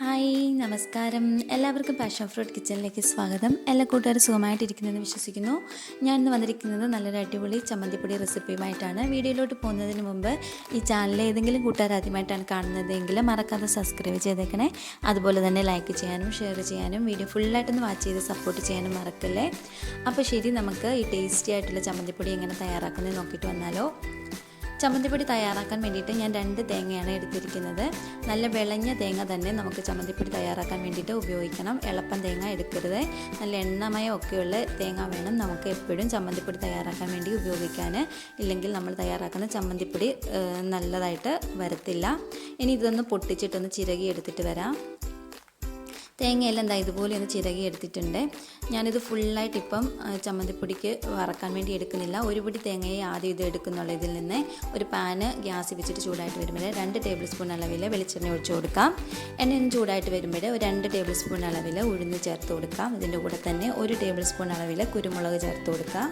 Hi നമസ്കാരം. എല്ലാവർക്കും passion fruit കിച്ചണിലേക്ക് സ്വാഗതം. എല്ലാ കൂട്ടുകാരും സുഖമായിട്ടിരിക്കുന്നതെന്ന് വിശ്വസിക്കുന്നു. ഞാൻ ഇന്ന് വന്നിരിക്കുന്നത് നല്ലൊരു അടിപൊളി ചമ്മന്തിപ്പൊടി റെസിപ്പിയുമായിട്ടാണ്. വീഡിയോയിലോട്ട് പോകുന്നതിന് മുമ്പ് ഈ ചാനൽ ഏതെങ്കിലും കൂട്ടുകാർ ആദ്യമായിട്ടാണ് കാണുന്നതെങ്കിൽ മറക്കാതെ സബ്സ്ക്രൈബ് ചെയ്തേക്കണേ. അതുപോലെ തന്നെ ലൈക്ക് ചെയ്യാനും ഷെയർ ചെയ്യാനും വീഡിയോ ഫുള്ളായിട്ടൊന്ന് വാച്ച് ചെയ്ത് സപ്പോർട്ട് ചെയ്യാനും മറക്കല്ലേ. അപ്പോൾ ശരി, നമുക്ക് ഈ ടേസ്റ്റി ആയിട്ടുള്ള ചമ്മന്തിപ്പൊടി എങ്ങനെ തയ്യാറാക്കുന്നത് നോക്കിയിട്ട് വന്നാലോ. ചമ്മന്തിപ്പൊടി തയ്യാറാക്കാൻ വേണ്ടിയിട്ട് ഞാൻ 2 തേങ്ങയാണ് എടുത്തിരിക്കുന്നത്. നല്ല വിളഞ്ഞ തേങ്ങ തന്നെ നമുക്ക് ചമ്മന്തിപ്പൊടി തയ്യാറാക്കാൻ വേണ്ടിയിട്ട് ഉപയോഗിക്കണം. എളുപ്പം തേങ്ങ എടുക്കരുത്. നല്ല എണ്ണമയം ഒക്കെയുള്ള തേങ്ങ വേണം നമുക്ക് എപ്പോഴും ചമ്മന്തിപ്പൊടി തയ്യാറാക്കാൻ വേണ്ടി ഉപയോഗിക്കാൻ. ഇല്ലെങ്കിൽ നമ്മൾ തയ്യാറാക്കുന്ന ചമ്മന്തിപ്പൊടി നല്ലതായിട്ട് വരത്തില്ല. ഇനി ഇതൊന്ന് പൊട്ടിച്ചിട്ടൊന്ന് ചിരകി എടുത്തിട്ട് വരാം. തേങ്ങയെല്ലാം ഇതുപോലെ ഒന്ന് ചിരകി എടുത്തിട്ടുണ്ട്. ഞാനിത് ഫുള്ളായിട്ട് ഇപ്പം ചമ്മന്തിപ്പൊടിക്ക് വറക്കാൻ വേണ്ടി എടുക്കുന്നില്ല. ഒരു പിടി തേങ്ങയെ ആദ്യം ഇത് എടുക്കുന്നുള്ളൂ. ഇതിൽ നിന്ന് ഒരു പാന് ഗ്യാസ് വെച്ചിട്ട് ചൂടായിട്ട് വരുമ്പോൾ 2 ടേബിൾ സ്പൂൺ അളവിൽ വെളിച്ചെണ്ണ ഒഴിച്ച് കൊടുക്കാം. എണ്ണ ചൂടായിട്ട് വരുമ്പോൾ 2 ടേബിൾ സ്പൂൺ അളവിൽ ഉഴുന്ന് ചേർത്ത് കൊടുക്കാം. ഇതിൻ്റെ കൂടെ തന്നെ 1 ടേബിൾ സ്പൂൺ അളവിൽ കുരുമുളക് ചേർത്ത് കൊടുക്കാം.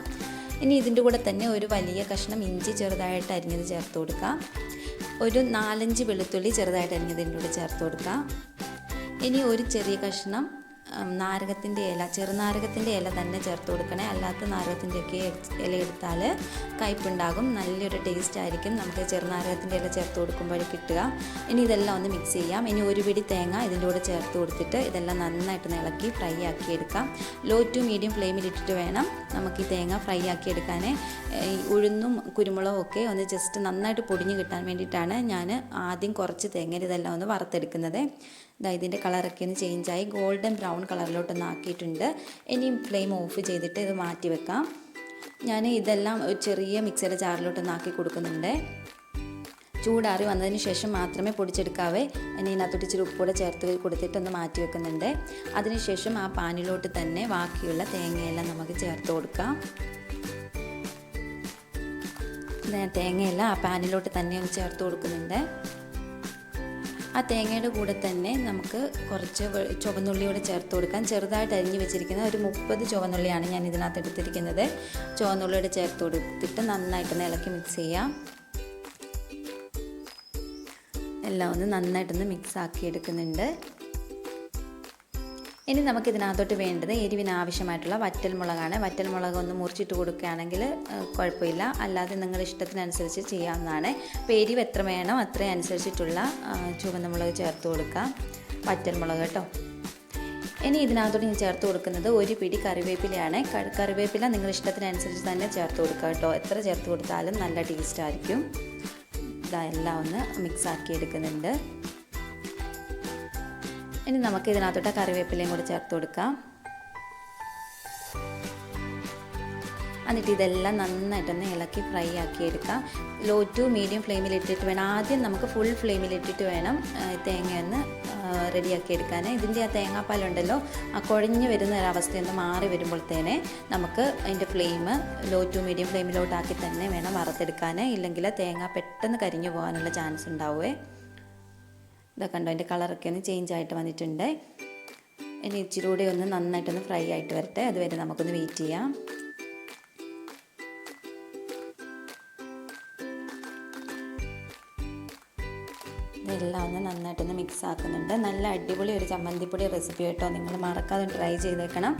ഇനി ഇതിൻ്റെ കൂടെ തന്നെ ഒരു വലിയ കഷ്ണം ഇഞ്ചി ചെറുതായിട്ട് അരിഞ്ഞത് ചേർത്ത് കൊടുക്കാം. ഒരു 4-5 വെളുത്തുള്ളി ചെറുതായിട്ട് അരിഞ്ഞത് ഇതിൻ്റെ കൂടെ ചേർത്ത് കൊടുക്കാം. ഇനി ഒരു ചെറിയ കഷ്ണം നാരകത്തിൻ്റെ ഇല, ചെറുനാരകത്തിൻ്റെ ഇല തന്നെ ചേർത്ത് കൊടുക്കണേ. അല്ലാത്ത നാരകത്തിൻ്റെയൊക്കെ ഇല എടുത്താൽ കയ്പുണ്ടാകും. നല്ലൊരു ടേസ്റ്റ് ആയിരിക്കും നമുക്ക് ചെറുനാരകത്തിൻ്റെ ഇല ചേർത്ത് കൊടുക്കുമ്പോൾ കിട്ടുക. ഇനി ഇതെല്ലാം ഒന്ന് മിക്സ് ചെയ്യാം. ഇനി ഒരു പിടി തേങ്ങ ഇതിൻ്റെ കൂടെ ചേർത്ത് കൊടുത്തിട്ട് ഇതെല്ലാം നന്നായിട്ട് ഇളക്കി ഫ്രൈ ആക്കി എടുക്കാം. ലോ ടു മീഡിയം ഫ്ലെയിമിൽ ഇട്ടിട്ട് വേണം നമുക്ക് ഈ തേങ്ങ ഫ്രൈ ആക്കി എടുക്കാൻ. ഉഴുന്നും കുരുമുളകും ഒക്കെ ഒന്ന് ജസ്റ്റ് നന്നായിട്ട് പൊടിഞ്ഞ് കിട്ടാൻ വേണ്ടിയിട്ടാണ് ഞാൻ ആദ്യം കുറച്ച് തേങ്ങ ഇതെല്ലാം ഒന്ന് വറുത്തെടുക്കുന്നത്. ഇതിൻ്റെ കളറൊക്കെ ഒന്ന് ചേഞ്ചായി ഗോൾഡൻ ബ്രൗൺ കളറിലോട്ടൊന്ന് ആക്കിയിട്ടുണ്ട്. ഇനി ഫ്ലെയിം ഓഫ് ചെയ്തിട്ട് ഇത് മാറ്റി വെക്കാം. ഞാൻ ഇതെല്ലാം ഒരു ചെറിയ മിക്സിയുടെ ജാറിലോട്ടൊന്ന് ആക്കി കൊടുക്കുന്നുണ്ട്. ചൂടാറി വന്നതിന് ശേഷം മാത്രമേ പൊടിച്ചെടുക്കാവേ. ഇനി ഇതിനകത്തോട്ട് ഇച്ചിരി ഉപ്പൂടെ ചേർത്ത് കൊടുത്തിട്ടൊന്ന് മാറ്റി വെക്കുന്നുണ്ട്. അതിനുശേഷം ആ പാനിലോട്ട് തന്നെ ബാക്കിയുള്ള തേങ്ങയെല്ലാം നമുക്ക് ചേർത്ത് കൊടുക്കാം. തേങ്ങയെല്ലാം ആ പാനിലോട്ട് തന്നെ ഒന്ന് ചേർത്ത് കൊടുക്കുന്നുണ്ട്. ആ തേങ്ങയുടെ കൂടെ തന്നെ നമുക്ക് കുറച്ച് ചുവന്നുള്ളിയോടെ ചേർത്ത് കൊടുക്കാം. ചെറുതായിട്ട് അരിഞ്ഞ് വെച്ചിരിക്കുന്ന ഒരു 30 ചുവന്നുള്ളിയാണ് ഞാൻ ഇതിനകത്ത് എടുത്തിരിക്കുന്നത്. ചുവന്നുള്ളിയോടെ ചേർത്ത് കൊടുത്തിട്ട് നന്നായിട്ടൊന്ന് ഇളക്കി മിക്സ് ചെയ്യാം. എല്ലാം ഒന്ന് നന്നായിട്ടൊന്ന് മിക്സ് ആക്കി എടുക്കുന്നുണ്ട്. ഇനി നമുക്കിതിനകത്തോട്ട് വേണ്ടത് എരിവിന് ആവശ്യമായിട്ടുള്ള വറ്റൽമുളകാണ്. വറ്റൽമുളക് ഒന്ന് മുറിച്ചിട്ട് കൊടുക്കുകയാണെങ്കിൽ കുഴപ്പമില്ല. അല്ലാതെ നിങ്ങളുടെ ഇഷ്ടത്തിനനുസരിച്ച് ചെയ്യാവുന്നതാണ്. അപ്പോൾ എരിവ് എത്ര വേണോ അത്രയും അനുസരിച്ചിട്ടുള്ള ചുവന്ന മുളക് ചേർത്ത് കൊടുക്കാം. വറ്റൽമുളക് കേട്ടോ. ഇനി ഇതിനകത്തോട്ട് ഞാൻ ചേർത്ത് കൊടുക്കുന്നത് ഒരു പിടി കറിവേപ്പിലയാണ്. കറിവേപ്പില നിങ്ങളുടെ ഇഷ്ടത്തിനനുസരിച്ച് തന്നെ ചേർത്ത് കൊടുക്കുക കേട്ടോ. എത്ര ചേർത്ത് കൊടുത്താലും നല്ല ടേസ്റ്റ് ആയിരിക്കും. ഇതെല്ലാം ഒന്ന് മിക്സ് ആക്കി എടുക്കുന്നുണ്ട്. ഇനി നമുക്ക് ഇതിനകത്തോട്ട് കറിവേപ്പിലയും കൂടി ചേർത്ത് കൊടുക്കാം. എന്നിട്ട് ഇതെല്ലാം നന്നായിട്ടൊന്ന് ഇളക്കി ഫ്രൈ ആക്കി എടുക്കാം. ലോ ടു മീഡിയം ഫ്ലെയിമിൽ ഇട്ടിട്ട് വേണം. ആദ്യം നമുക്ക് ഫുൾ ഫ്ലെയിമിൽ ഇട്ടിട്ട് വേണം തേങ്ങയൊന്ന് റെഡിയാക്കി എടുക്കാൻ. ഇതിൻ്റെ ആ തേങ്ങാപ്പാലുണ്ടല്ലോ ആ കുഴഞ്ഞ് വരുന്ന ഒരവസ്ഥയൊന്ന് മാറി വരുമ്പോഴത്തേനെ നമുക്ക് അതിൻ്റെ ഫ്ലെയിം ലോ ടു മീഡിയം ഫ്ലെയിമിലോട്ടാക്കി തന്നെ വേണം വറുത്തെടുക്കാൻ. ഇല്ലെങ്കിൽ തേങ്ങ പെട്ടെന്ന് കരിഞ്ഞു പോകാനുള്ള ചാൻസ് ഉണ്ടാവുമേ. ഇതൊക്കെ കണ്ടോ, അതിൻ്റെ കളറൊക്കെ ഒന്ന് ചേഞ്ച് ആയിട്ട് വന്നിട്ടുണ്ട്. ഇനി ഇച്ചിരി കൂടെ ഒന്ന് നന്നായിട്ടൊന്ന് ഫ്രൈ ആയിട്ട് വരട്ടെ. അതുവരെ നമുക്കൊന്ന് വെയിറ്റ് ചെയ്യാം. ഇതെല്ലാം ഒന്ന് നന്നായിട്ടൊന്ന് മിക്സ് ആക്കുന്നുണ്ട്. നല്ല അടിപൊളി ഒരു ചമ്മന്തിപ്പൊടി റെസിപ്പി കേട്ടോ. നിങ്ങൾ മറക്കാതെ ട്രൈ ചെയ്തേക്കണം.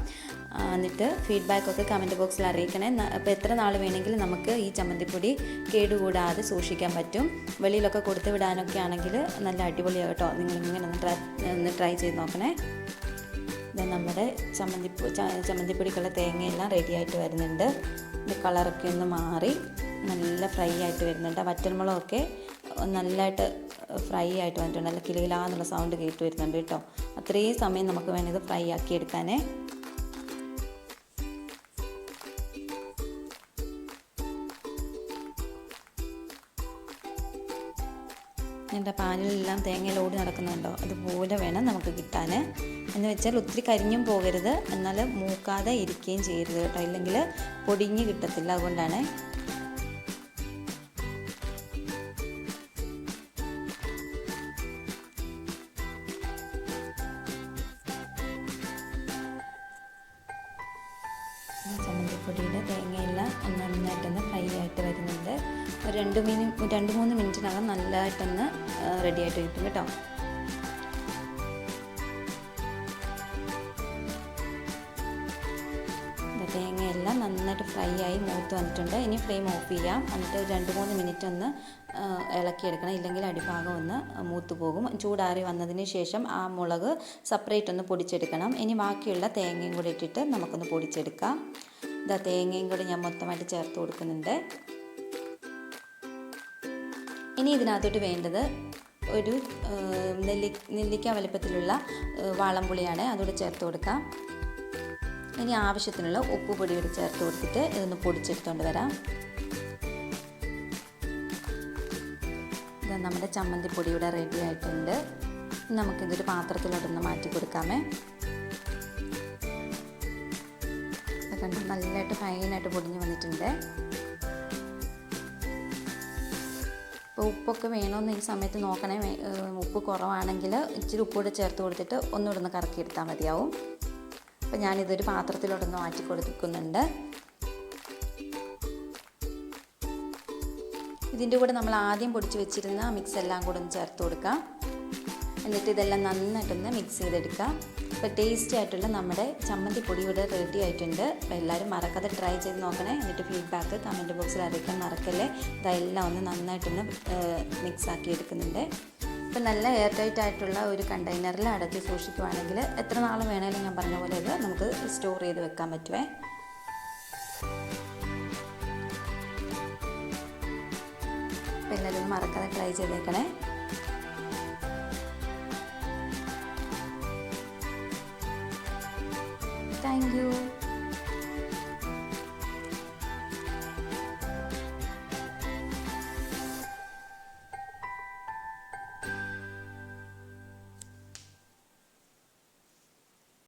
എന്നിട്ട് ഫീഡ്ബാക്കൊക്കെ കമൻറ്റ് ബോക്സിൽ അറിയിക്കണേ. അപ്പോൾ എത്ര നാൾ വേണമെങ്കിലും നമുക്ക് ഈ ചമ്മന്തിപ്പൊടി കേടുകൂടാതെ സൂക്ഷിക്കാൻ പറ്റും. വെളിയിലൊക്കെ കൊടുത്ത് വിടാനൊക്കെ ആണെങ്കിൽ നല്ല അടിപൊളിയാണ് കേട്ടോ. നിങ്ങളിങ്ങനെ ഒന്ന് ട്രൈ ചെയ്ത് നോക്കണേ. ഇത് നമ്മുടെ ചമ്മന്തിപ്പൊടിക്കുള്ള തേങ്ങയെല്ലാം റെഡി ആയിട്ട് വരുന്നുണ്ട്. ഇത് കളറൊക്കെ ഒന്ന് മാറി നല്ല ഫ്രൈ ആയിട്ട് വരുന്നുണ്ട്. വറ്റൽമുളകൊക്കെ നല്ലതായിട്ട് ഫ്രൈ ആയിട്ട് വന്നിട്ടുണ്ട്. നല്ല കിലുകിലാന്നുള്ള സൗണ്ട് കേട്ട് വരുന്നുണ്ട് കേട്ടോ. അത്രയും സമയം നമുക്ക് വേണം ഇത് ഫ്രൈ ആക്കി എടുക്കാനേ. എൻ്റെ പാനിലെല്ലാം തേങ്ങയിൽ ഓടി നടക്കുന്നുണ്ടോ അതുപോലെ വേണം നമുക്ക് കിട്ടാൻ. എന്ന് വെച്ചാൽ ഒത്തിരി കരിഞ്ഞും പോകരുത്, എന്നാൽ മൂക്കാതെ ഇരിക്കുകയും ചെയ്യരുത് കേട്ടോ. ഇല്ലെങ്കിൽ പൊടിഞ്ഞ് കിട്ടത്തില്ല. അതുകൊണ്ടാണ്. ചമ്മന്തിപ്പൊടിയുടെ തേങ്ങയെല്ലാം നന്നായിട്ടൊന്ന് ഫ്രൈ ആയിട്ട് വരുന്നുണ്ട്. 2-3 മിനിറ്റിനകം നല്ലതായിട്ടൊന്ന് റെഡി ആയിട്ട് കിട്ടും കേട്ടോ. തേങ്ങയെല്ലാം നന്നായിട്ട് ഫ്രൈ ആയി മൂത്ത് വന്നിട്ടുണ്ട്. ഇനി ഫ്ലെയിം ഓഫ് ചെയ്യാം. എന്നിട്ട് 2-3 മിനിറ്റ് ഒന്ന് ഇളക്കിയെടുക്കണം, ഇല്ലെങ്കിൽ അടിഭാഗം ഒന്ന് മൂത്ത് പോകും. ചൂടാറി വന്നതിന് ശേഷം ആ മുളക് സെപ്പറേറ്റ് ഒന്ന് പൊടിച്ചെടുക്കണം. ഇനി ബാക്കിയുള്ള തേങ്ങയും കൂടി ഇട്ടിട്ട് നമുക്കൊന്ന് പൊടിച്ചെടുക്കാം. ഇതാ തേങ്ങയും കൂടി ഞാൻ മൊത്തമായിട്ട് ചേർത്ത് കൊടുക്കുന്നുണ്ട്. ഇനി ഇതിനകത്തോട്ട് വേണ്ടത് ഒരു നെല്ലിക്ക വലുപ്പത്തിലുള്ള വാളംപുളിയാണ്. അതുകൂടെ ചേർത്ത് കൊടുക്കാം. ഇനി ആവശ്യത്തിനുള്ള ഉപ്പ് പൊടി കൂടി ചേർത്ത് കൊടുത്തിട്ട് ഇതൊന്ന് പൊടിച്ചെടുത്തുകൊണ്ട് വരാം. ഇത് നമ്മുടെ ചമ്മന്തിപ്പൊടി ഇവിടെ റെഡി ആയിട്ടുണ്ട്. നമുക്കിതൊരു പാത്രത്തിലോട്ടൊന്ന് മാറ്റി കൊടുക്കാമേ. കണ്ടു, നല്ലതായിട്ട് ഫൈനായിട്ട് പൊടിഞ്ഞ് വന്നിട്ടുണ്ട്. അപ്പോൾ ഉപ്പൊക്കെ വേണമെന്ന് ഈ സമയത്ത് നോക്കണേ. ഉപ്പ് കുറവാണെങ്കിൽ ഇച്ചിരി ഉപ്പൂടെ ചേർത്ത് കൊടുത്തിട്ട് ഒന്നുകൂടെ ഒന്ന് കറക്കിയെടുത്താൽ മതിയാവും. അപ്പോൾ ഞാനിതൊരു പാത്രത്തിലോട്ടൊന്ന് മാറ്റി കൊടുക്കുന്നുണ്ട്. ഇതിൻ്റെ കൂടെ നമ്മൾ ആദ്യം പൊടിച്ച് വെച്ചിരുന്ന മിക്സ് എല്ലാം കൂടെ ഒന്ന് ചേർത്ത് കൊടുക്കാം. എന്നിട്ട് ഇതെല്ലാം നന്നായിട്ടൊന്ന് മിക്സ് ചെയ്തെടുക്കാം. അപ്പോൾ ടേസ്റ്റി ആയിട്ടുള്ള നമ്മുടെ ചമ്മന്തിപ്പൊടി ഇവിടെ റെഡി ആയിട്ടുണ്ട്. അപ്പോൾ എല്ലാവരും മറക്കാതെ ട്രൈ ചെയ്ത് നോക്കണേ. എന്നിട്ട് ഫീഡ്ബാക്ക് കമൻറ്റ് ബോക്സിൽ അറിയിക്കാൻ മറക്കല്ലേ. ഇതെല്ലാം ഒന്ന് നന്നായിട്ടൊന്ന് മിക്സ് ആക്കി എടുക്കുന്നുണ്ട്. ഇപ്പം നല്ല എയർ ടൈറ്റ് ആയിട്ടുള്ള ഒരു കണ്ടെയ്നറിൽ അടച്ച് സൂക്ഷിക്കുവാണെങ്കിൽ എത്ര നാൾ വേണമെങ്കിലും ഞാൻ പറഞ്ഞ പോലെ ഇത് നമുക്ക് സ്റ്റോർ ചെയ്ത് വെക്കാൻ പറ്റുമേ. അപ്പം എല്ലാവരും മറക്കാതെ ട്രൈ ചെയ്തേക്കണേ. Thank you.